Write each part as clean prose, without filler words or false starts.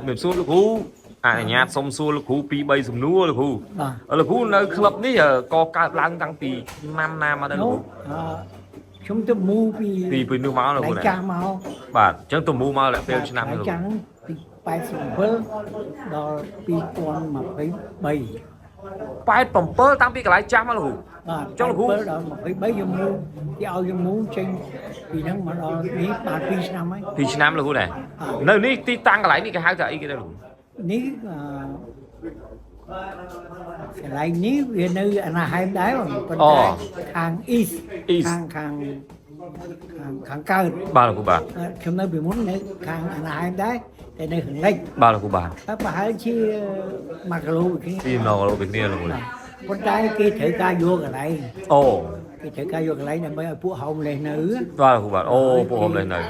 miền xuôi lục hú nhà sông xuôi lục hú pi bay sầm núa lục hú lục hú nơi club ní có cả lăng tăng tì nam nam ở đây lục hú chúng tôi mua pi nước máu lục hú này bạn chẳng tôi mua máu lại phê cho nam lục chẳng bài sủng vỡ đó pi con mà phải bay bài bấm bơ tăng pi cái lái chăm lục hú trong lục hú đó mà phải bay vô mua cái ao vô mua trên vì nó mà đó ní bà pi năm ấy pi năm lục hú này nơi ní ti tăng cái lái ní cái hai cái đây lục hú ní cái lại ní về nơi anh hai đái mà con hàng east hàng cao ba là của bà chúng nó bị muốn này hàng anh hai đái tại đây hưởng lệnh ba là của bà bà hai chi mặc lô cái nó lô bên kia là của con trai kia thử ca vô cái này cái thử ca vô cái này là mới phụ hồng lên nữ ba là của bà phụ hồng lên này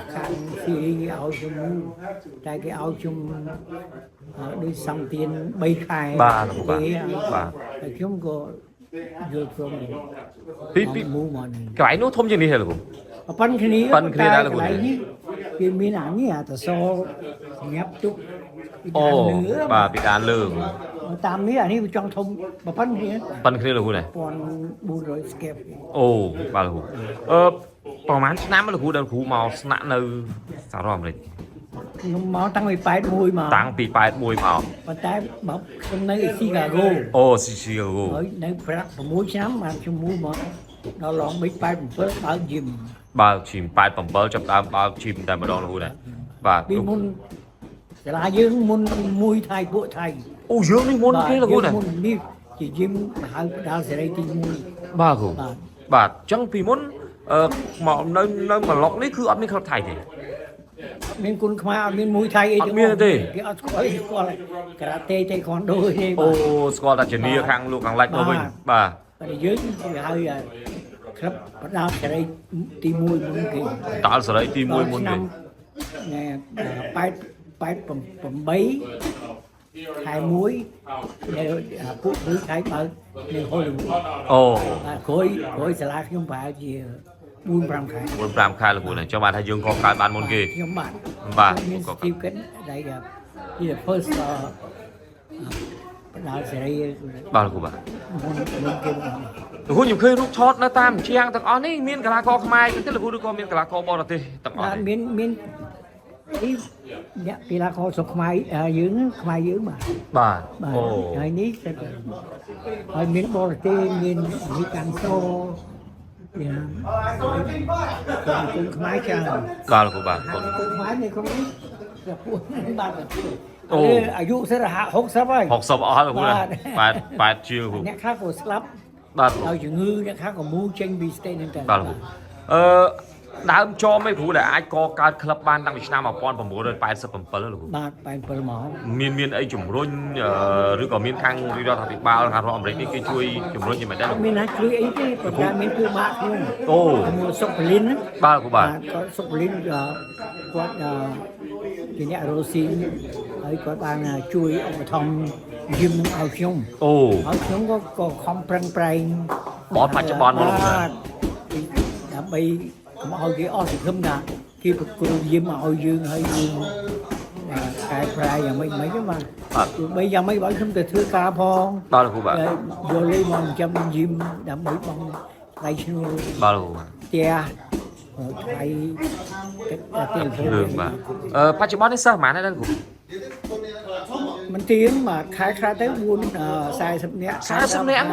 khi áo chung trai cái áo chung đi xong tiền bay khai ba là của bà chúng có vô from cái nó thông như thế là cũng phân cái này ra là của cái miếng ăn nhỉ ta so nhấp chút bà bị đàn lường tam miếng này trong thông mà phân cái là của này còn bu rồi skip bà là củaประมาณน้ำมันคือเดินคูมอสนะในสารอมเลยมอตั้งไปปลายมวยมาตั้งปีปลายมวยมาปัจจัยแบบคนในชิคาโกชิคาโกในพระมวยช้ำมาชมวยมาเราลองไปปลายผมเพิ่มบางยิมบางชิมปลายผมเพิ่มจับตามบางชิมแต่มาดองเราเนี่ยบางปีมุนแต่ละยืงมุนมวยไทยพวกไทยยืงนี่มุนนี่ละกูเนี่ยนี่จียิมหาดาวเสรีตีมวยบางกูบางจังปีมุนmà nơi mà lọc đấy cứ ăn đi khao thải thì miền quân khmer miền mũi Thái ăn miền gì cái ăn squat karate taekwondo này squat là chỉ nia khang luôn khang lạnh của mình bà dưới hơi club bắt đầu cái đây tim mũi muốn kì tạo ra đấy tim mũi muốn kì nè bài bấm bấy hai muối đều phụ nữ thái bờ đều hồi khối xà lách không phải gì buôn pram khai là buôn này cho bạn thay dương có cái bán môn kia nhóm bạn bà có tiêu kính đây là như là first bắt đầu sẽ đây bà là của bà hôn nhiều khi lúc chót nó tam chiang tặng on ấy miên cả lá co mai tức là hôn được con miên cả lá co bò là tê tặng on miên ý cái lá co sọc mai dưỡng mà bà hồi ní hồi miên bò là tê miên mỹ càng to con khmái chào bà là của bà con khmái này không biết là phụ bàอายุsẽ là 60ហើយ60អស់ហើយ8ជាងអ្នកខ្លះក៏ស្លាប់ហើយជំងឺអ្នកខ្លះក៏មូលចេញពីស្ទេហ្នឹងទៅបាទដើមចោមឯគ្រូដែលអាចកកើតក្លឹបបានតាំងពីឆ្នាំ1987លោកបាទ87មកមានអីជំរុញឬក៏មានខាងរដ្ឋាភិបាលខាងរដ្ឋអាមេរិកនេះគេជួយជំរុញយ៉ាងម៉េចដែរមានណាជួយអីទេប៉ុន្តែមានគឺបាក់ខ្ញុំសុកប៉ូលីនបាទគ្រូបាទគាត់សុកប៉ូលីនគាត់ជាអ្នករស់ស៊ីហើយគាត់បានជួយឧបត្ថម្ភយឹមនឹងឲ្យខ្ញុំហើយខ្ញុំក៏ខំប្រឹងប្រែងបបច្ចុប្បន្នមកដើម្បីកុំឲ្យគេអស់សង្ឃឹមថាគេប្រគល់យឹមឲ្យយើងហើយយើងកែប្រែយ៉ាងម៉េចហ្នឹងបាទទោះបីយ៉ាងម៉េចបើខ្ញុំទៅធ្វើការផងបាទគ្រូបាទយកលេខមកចាំយឹមដើម្បីបងដៃឈ្នួលបាទគ្រូផ្ទះថ្លៃរឿងបាទបច្ចុប្បន្ននេះសិស្សប៉ុន្មានដែរគ្រូមិនទៀងបាទខែខ្លះទៅ40នាក់40នាក់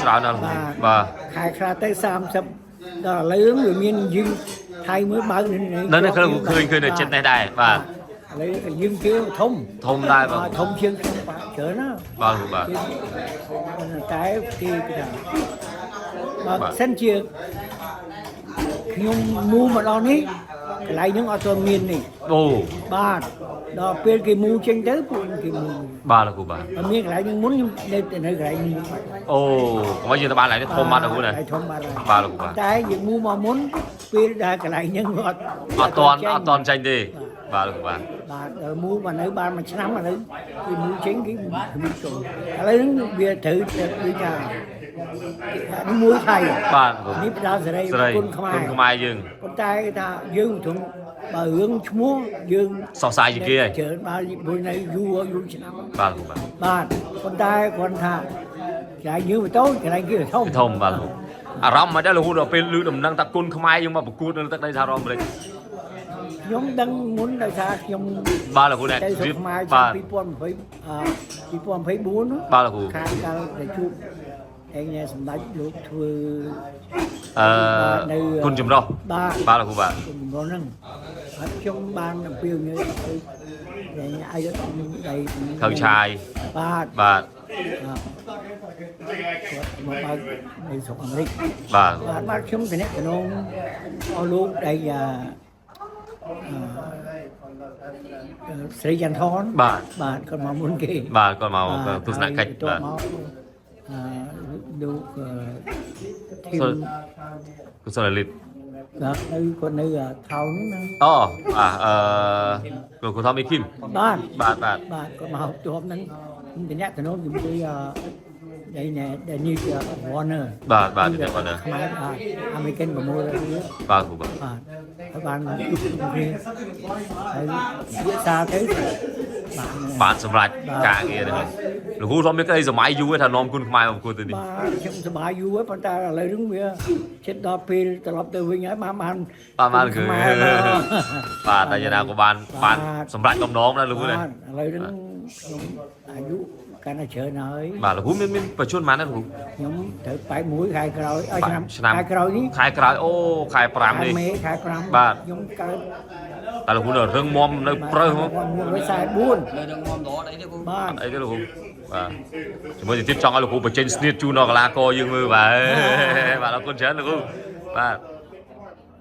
ច្រើនណាស់បាទខែខ្លះទៅ30ដល់ឥឡូវវាមានយឹងថៃមើលបើនៅនេះឃើញនៅចិត្តនេះដែរបាទឥឡូវយឹងគេធំដែរបាទធំជាងខ្ញុំបាទច្រើនណាបាទគ្រូបាទតែគេថាបើសិនជាខ្ញុំមូមកដល់នេះកន្លែងហ្នឹងអត់ទាន់មាននេះបាទដល់ពេលគេមូចេញទៅពួកគេមូបាទលោកគ្រូបាទមានកន្លែងហ្នឹងមុនខ្ញុំនៅកន្លែងនេះកុំឲ្យយើងទៅបានកន្លែងនេះធំបាត់លោកគ្រូណាធំបាត់បាទលោកគ្រូបាទតែយើងមូមកមុនពេលដែលកន្លែងហ្នឹងអត់តាន់ចាញ់ទេបាទលោកគ្រូបាទដល់មូមកនៅបានមួយឆ្នាំឥឡូវគេមូចេញគេមានចូលឥឡូវហ្នឹងវាត្រូវដូចថាមួយថៃបាទនេះផ្ដាល់សេរីគុណខ្មែរយើងប៉ុន្តែថាយើង bà hướng chúa dương សោះសាយជាងគេហើយ chở bà buổi này vua chứ nào បាទលោកបាទ bà con trai con thà cái như mà tốt cái này kia là thông ធំបាទលោកអារម្មណ៍មិនដែរលោកដល់ពេលឮដំណឹងថាគុណខ្មែរយើងមកប្រកួតនៅទឹកដីសហរដ្ឋអាមេរិក nhóm đang muốn đại sa nhóm បាទលោកនេះ đây số mai បាទ ពី2024 បាទលោក ខាងដល់តែជួបឯងសម្ដេចលោកធ្វើ គុណចម្រុះ បាទ បាទលោកបាទ គុណចម្រុះហ្នឹងអត់ខ្ញុំបានអំពាវនាវឲ្យអាយុដៃ ខៅឆាយ បាទ បាទ មកបើនៅស្រុកអាមេរិក បាទ បាទខ្ញុំតំណែងអស់លោកដែលស្រីចន្ទថន បាទ បាទគាត់មកមុនគេ បាទគាត់មកទស្សនកិច្ចបាទ លោកធីម គុណសរលិត បាទនៅគាត់នៅថោងហ្នឹងណា អូលោកធំអ៊ីគីម បាទ បាទបាទ បាទគាត់មកជាប់ហ្នឹងតំណែងជាមួយđây nè đây như Warner បាទបាទនេះគាត់ ខ្មែរអាមេរិកប្រមូលគ្នា បាទគ្រូបាទ បាទហើយបានជួបគ្នាហើយវាសារទៅបាទ បានសម្រាប់ការងារហ្នឹងលោកគ្រូធំមានក្តីសម័យយូរថានាំគុណខ្មែរមកប្រកួតទៅនេះ បាទខ្ញុំសប្បាយយូរហើយប៉ុន្តែឥឡូវហ្នឹងវាជិតដល់ពេលត្រឡប់ទៅវិញហើយបាន បាទគឺ បាទតែយ៉ាងណាក៏បានសម្រាប់កំណងដែរលោកគ្រូណា បាទឥឡូវហ្នឹងខ្ញុំអាយុកាន់តែច្រើនហើយ បាទលោកគ្រូមានបច្ចុប្បន្នណាលោកគ្រូ ខ្ញុំត្រូវ81ខែក្រោយឆ្នាំខែក្រោយនេះ ខែក្រោយអូខែ5នេះ មេខែ5 បាទ ខ្ញុំកើត តែលោកគ្រូនៅរឹងមាំនៅព្រឹសហ្មង 144 លើនឹងងំល្អđấy đấy cô បាទ អីទេលោកគ្រូបាទជាមួយទៅទៀតចង់ឲ្យលោកគ្រូបញ្ចេញស្នៀតជូនដល់កីឡាករយើងមើលបាទបាទអរគុណច្រើនលោកគ្រូបាទ